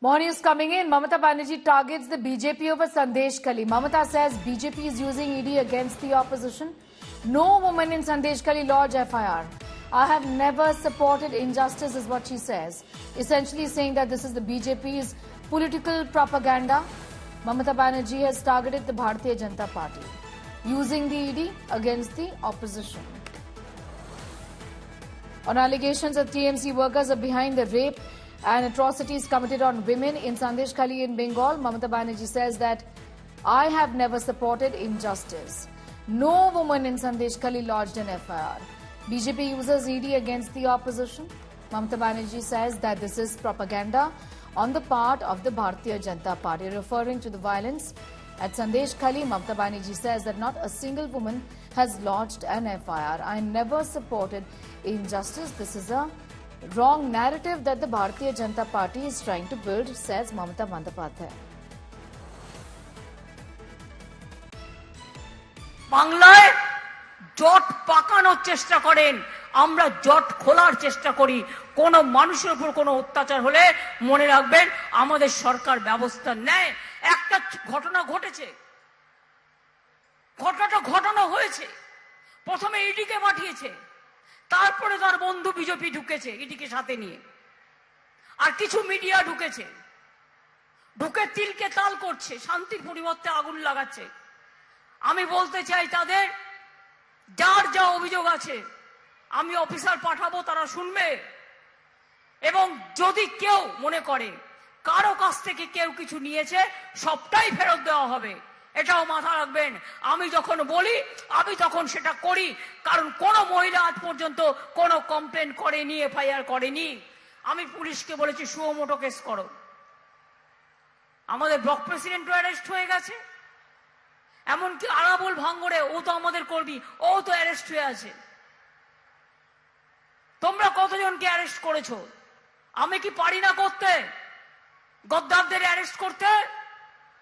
More news coming in. Mamata Banerjee targets the BJP over Sandesh Kali. Mamata says BJP is using ED against the opposition. No woman in Sandesh Kali lodge FIR. I have never supported injustice is what she says. Essentially saying that this is the BJP's political propaganda. Mamata Banerjee has targeted the Bharatiya Janata Party, using the ED against the opposition. On allegations that TMC workers are behind the rape and atrocities committed on women in Sandesh Kali in Bengal, Mamata Banerjee says that I have never supported injustice. No woman in Sandesh Kali lodged an FIR. BJP uses ED against the opposition. Mamata Banerjee says that this is propaganda on the part of the Bharatiya Janata Party. Referring to the violence at Sandesh Kali, Mamata Banerjee says that not a single woman has lodged an FIR. I never supported injustice. This is a wrong narrative that the Bharatiya Janata Party is trying to build, says Mamata Bandyopadhyay. বাংলায় জট পাকানোর চেষ্টা করেন, আমরা জট খোলার চেষ্টা করি। কোন মানুষের উপর কোনো অত্যাচার হলে মনে রাখবেন আমাদের সরকার ব্যবস্থা নেয়। একটা ঘটনা ঘটেছে, ঘটনা হয়েছে। প্রথমে ইডিকে পাঠিয়েছে, তারপরে তার বন্ধু বিজেপি ঢুকেছে ইডিকে সাথে নিয়ে, আর কিছু মিডিয়া ঢুকেছে, ঢুকে তিলকে তাল করছে, শান্তির পরিবর্তে আগুন লাগাচ্ছে। আমি বলতে চাই তাদের যার যা অভিযোগ আছে আমি অফিসার পাঠাবো, তারা শুনবে। এবং যদি কেউ মনে করে কারো কাছ থেকে কেউ কিছু নিয়েছে সবটাই ফেরত দেওয়া হবে, এটাও মাথা রাখবেন। আমি যখন বলি আমি তখন সেটা করি, কারণ কোন মহিলা আজ পর্যন্ত কোনো কমপ্লেন করেনি, এফআইআর করেনি। আমি পুলিশকে বলেছি সুমোটো কেস করো। আমাদের ব্লক প্রেসিডেন্টও অ্যারেস্ট হয়ে গেছে, এমনকি আরাবুল ভাঙ্গরে ও তো আমাদের কর্মী, ও তো অ্যারেস্ট হয়ে আছে। তোমরা কতজনকে অ্যারেস্ট করেছো? আমি কি পারি না করতে? গদ্দারদের অ্যারেস্ট করতে?